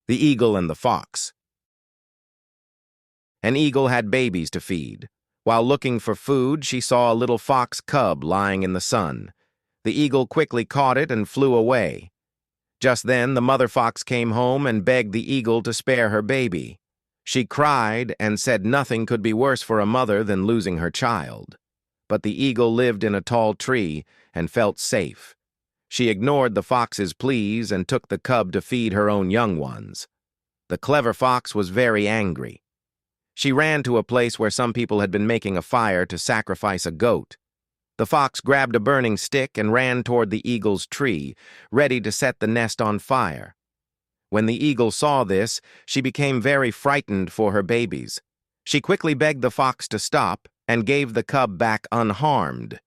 The Eagle and the Fox. An eagle had babies to feed. While looking for food, she saw a little fox cub lying in the sun. The eagle quickly caught it and flew away. Just then, the mother fox came home and begged the eagle to spare her baby. She cried and said nothing could be worse for a mother than losing her child. But the eagle lived in a tall tree and felt safe. She ignored the fox's pleas and took the cub to feed her own young ones. The clever fox was very angry. She ran to a place where some people had been making a fire to sacrifice a goat. The fox grabbed a burning stick and ran toward the eagle's tree, ready to set the nest on fire. When the eagle saw this, she became very frightened for her babies. She quickly begged the fox to stop and gave the cub back unharmed.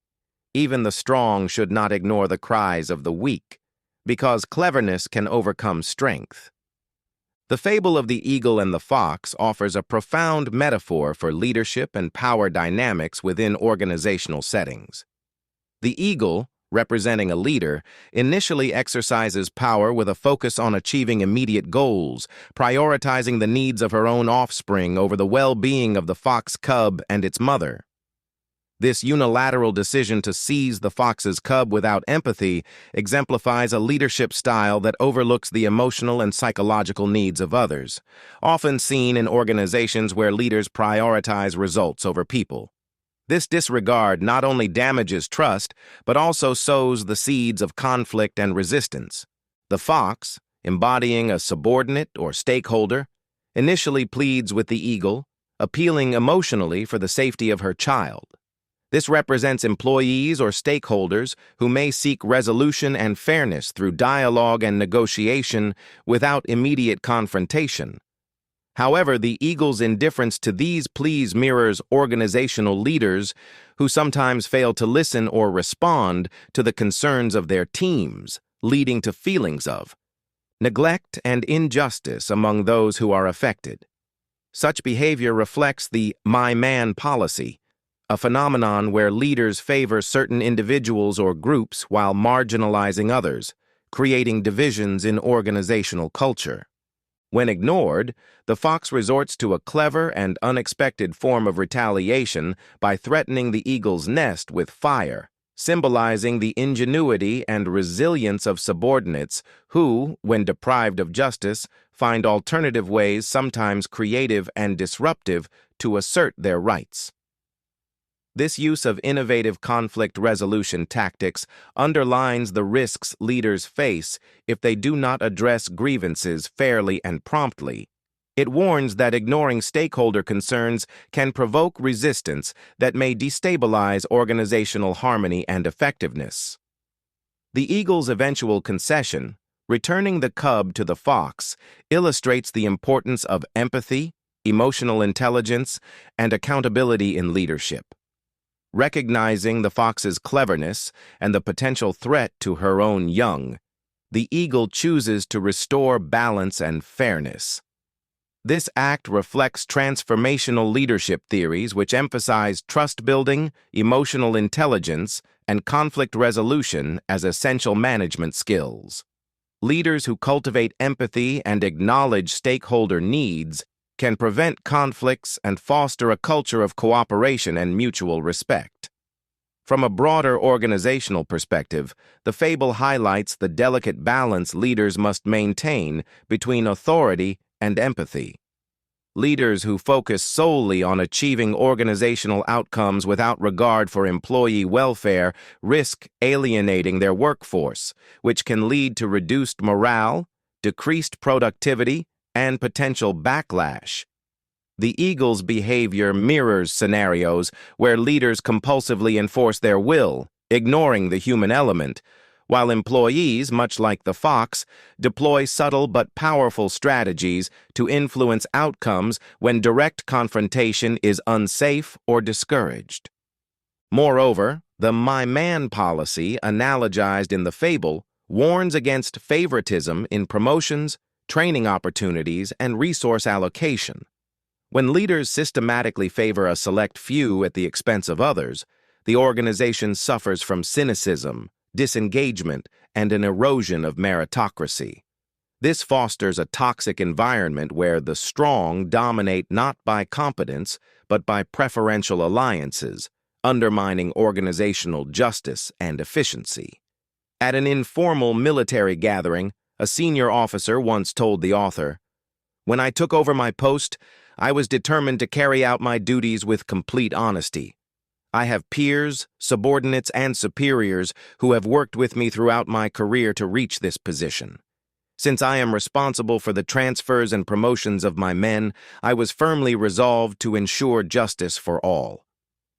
Even the strong should not ignore the cries of the weak, because cleverness can overcome strength. The fable of the eagle and the fox offers a profound metaphor for leadership and power dynamics within organizational settings. The eagle, representing a leader, initially exercises power with a focus on achieving immediate goals, prioritizing the needs of her own offspring over the well-being of the fox cub and its mother. This unilateral decision to seize the fox's cub without empathy exemplifies a leadership style that overlooks the emotional and psychological needs of others, often seen in organizations where leaders prioritize results over people. This disregard not only damages trust, but also sows the seeds of conflict and resistance. The fox, embodying a subordinate or stakeholder, initially pleads with the eagle, appealing emotionally for the safety of her child. This represents employees or stakeholders who may seek resolution and fairness through dialogue and negotiation without immediate confrontation. However, the eagle's indifference to these pleas mirrors organizational leaders who sometimes fail to listen or respond to the concerns of their teams, leading to feelings of neglect and injustice among those who are affected. Such behavior reflects the "my man" policy, a phenomenon where leaders favor certain individuals or groups while marginalizing others, creating divisions in organizational culture. When ignored, the fox resorts to a clever and unexpected form of retaliation by threatening the eagle's nest with fire, symbolizing the ingenuity and resilience of subordinates who, when deprived of justice, find alternative ways, sometimes creative and disruptive, to assert their rights. This use of innovative conflict resolution tactics underlines the risks leaders face if they do not address grievances fairly and promptly. It warns that ignoring stakeholder concerns can provoke resistance that may destabilize organizational harmony and effectiveness. The eagle's eventual concession, returning the cub to the fox, illustrates the importance of empathy, emotional intelligence, and accountability in leadership. Recognizing the fox's cleverness and the potential threat to her own young, the eagle chooses to restore balance and fairness. This act reflects transformational leadership theories which emphasize trust building, emotional intelligence, and conflict resolution as essential management skills. Leaders who cultivate empathy and acknowledge stakeholder needs can prevent conflicts and foster a culture of cooperation and mutual respect. From a broader organizational perspective, the fable highlights the delicate balance leaders must maintain between authority and empathy. Leaders who focus solely on achieving organizational outcomes without regard for employee welfare risk alienating their workforce, which can lead to reduced morale, decreased productivity, and potential backlash. The eagle's behavior mirrors scenarios where leaders compulsively enforce their will, ignoring the human element, while employees, much like the fox, deploy subtle but powerful strategies to influence outcomes when direct confrontation is unsafe or discouraged. Moreover, the "my man" policy analogized in the fable warns against favoritism in promotions, training opportunities, and resource allocation. When leaders systematically favor a select few at the expense of others, the organization suffers from cynicism, disengagement, and an erosion of meritocracy. This fosters a toxic environment where the strong dominate not by competence, but by preferential alliances, undermining organizational justice and efficiency. At an informal military gathering, a senior officer once told the author, "When I took over my post, I was determined to carry out my duties with complete honesty. I have peers, subordinates, and superiors who have worked with me throughout my career to reach this position. Since I am responsible for the transfers and promotions of my men, I was firmly resolved to ensure justice for all.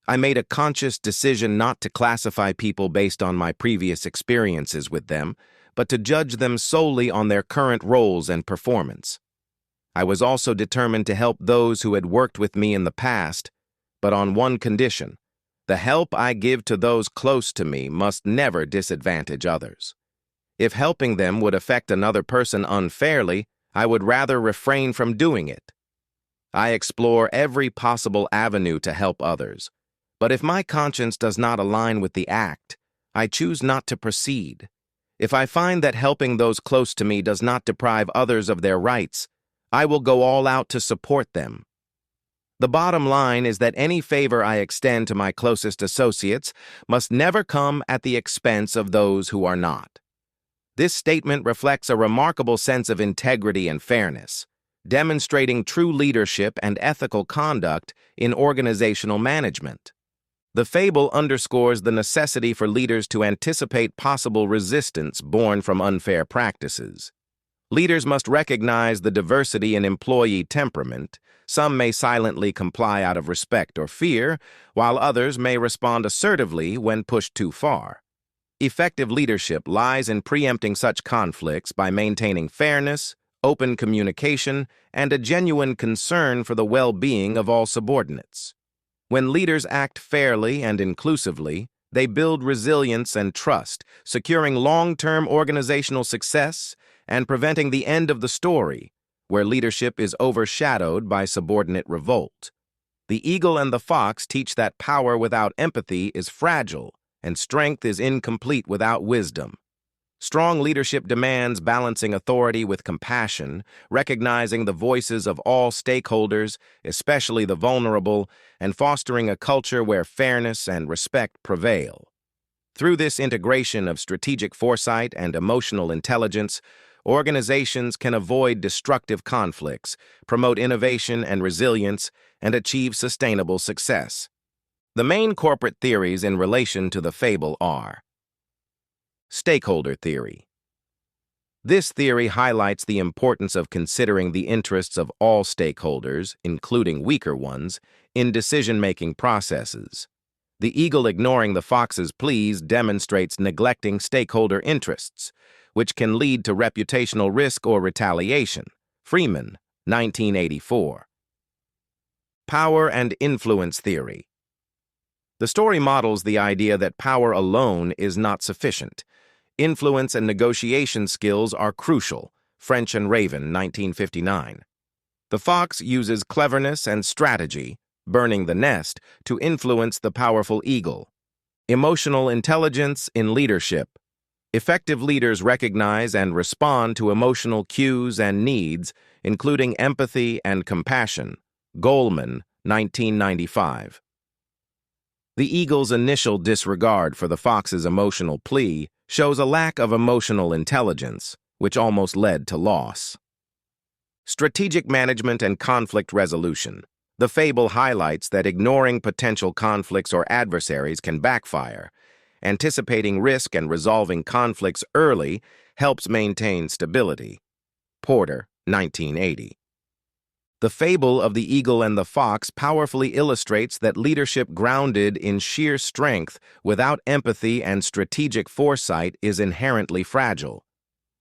I made a conscious decision not to classify people based on my previous experiences with them, but to judge them solely on their current roles and performance. I was also determined to help those who had worked with me in the past, but on one condition: the help I give to those close to me must never disadvantage others. If helping them would affect another person unfairly, I would rather refrain from doing it. I explore every possible avenue to help others, but if my conscience does not align with the act, I choose not to proceed. If I find that helping those close to me does not deprive others of their rights, I will go all out to support them. The bottom line is that any favor I extend to my closest associates must never come at the expense of those who are not." This statement reflects a remarkable sense of integrity and fairness, demonstrating true leadership and ethical conduct in organizational management. The fable underscores the necessity for leaders to anticipate possible resistance born from unfair practices. Leaders must recognize the diversity in employee temperament. Some may silently comply out of respect or fear, while others may respond assertively when pushed too far. Effective leadership lies in preempting such conflicts by maintaining fairness, open communication, and a genuine concern for the well-being of all subordinates. When leaders act fairly and inclusively, they build resilience and trust, securing long-term organizational success and preventing the end of the story, where leadership is overshadowed by subordinate revolt. The eagle and the fox teach that power without empathy is fragile, and strength is incomplete without wisdom. Strong leadership demands balancing authority with compassion, recognizing the voices of all stakeholders, especially the vulnerable, and fostering a culture where fairness and respect prevail. Through this integration of strategic foresight and emotional intelligence, organizations can avoid destructive conflicts, promote innovation and resilience, and achieve sustainable success. The main corporate theories in relation to the fable are: Stakeholder theory. This theory highlights the importance of considering the interests of all stakeholders, including weaker ones, in decision-making processes. The eagle ignoring the fox's pleas demonstrates neglecting stakeholder interests, which can lead to reputational risk or retaliation. Freeman, 1984. Power and influence theory. The story models the idea that power alone is not sufficient. Influence and negotiation skills are crucial. French and Raven, 1959. The fox uses cleverness and strategy, burning the nest, to influence the powerful eagle. Emotional intelligence in leadership. Effective leaders recognize and respond to emotional cues and needs, including empathy and compassion. Goldman, 1995. The eagle's initial disregard for the fox's emotional plea shows a lack of emotional intelligence, which almost led to loss. Strategic management and conflict resolution. The fable highlights that ignoring potential conflicts or adversaries can backfire. Anticipating risk and resolving conflicts early helps maintain stability. Porter, 1980. The fable of the eagle and the fox powerfully illustrates that leadership grounded in sheer strength without empathy and strategic foresight is inherently fragile.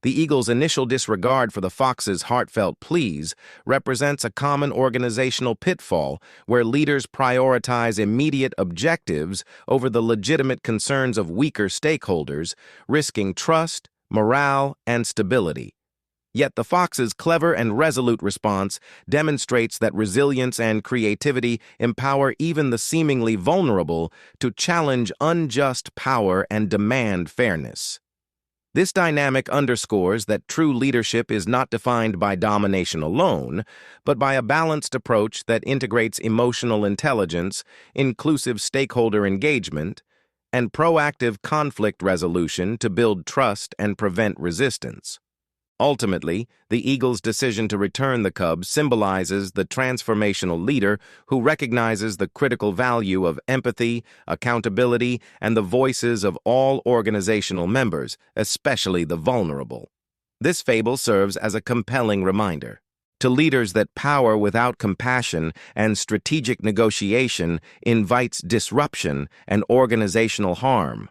The eagle's initial disregard for the fox's heartfelt pleas represents a common organizational pitfall where leaders prioritize immediate objectives over the legitimate concerns of weaker stakeholders, risking trust, morale, and stability. Yet the fox's clever and resolute response demonstrates that resilience and creativity empower even the seemingly vulnerable to challenge unjust power and demand fairness. This dynamic underscores that true leadership is not defined by domination alone, but by a balanced approach that integrates emotional intelligence, inclusive stakeholder engagement, and proactive conflict resolution to build trust and prevent resistance. Ultimately, the eagle's decision to return the cub symbolizes the transformational leader who recognizes the critical value of empathy, accountability, and the voices of all organizational members, especially the vulnerable. This fable serves as a compelling reminder to leaders that power without compassion and strategic negotiation invites disruption and organizational harm.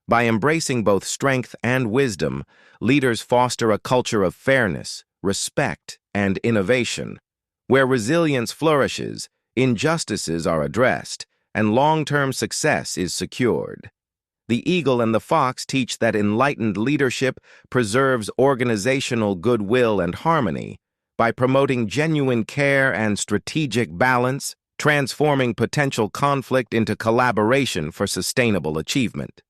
By embracing both strength and wisdom, leaders foster a culture of fairness, respect, and innovation. Where resilience flourishes, injustices are addressed, and long-term success is secured. The eagle and the fox teach that enlightened leadership preserves organizational goodwill and harmony by promoting genuine care and strategic balance, transforming potential conflict into collaboration for sustainable achievement.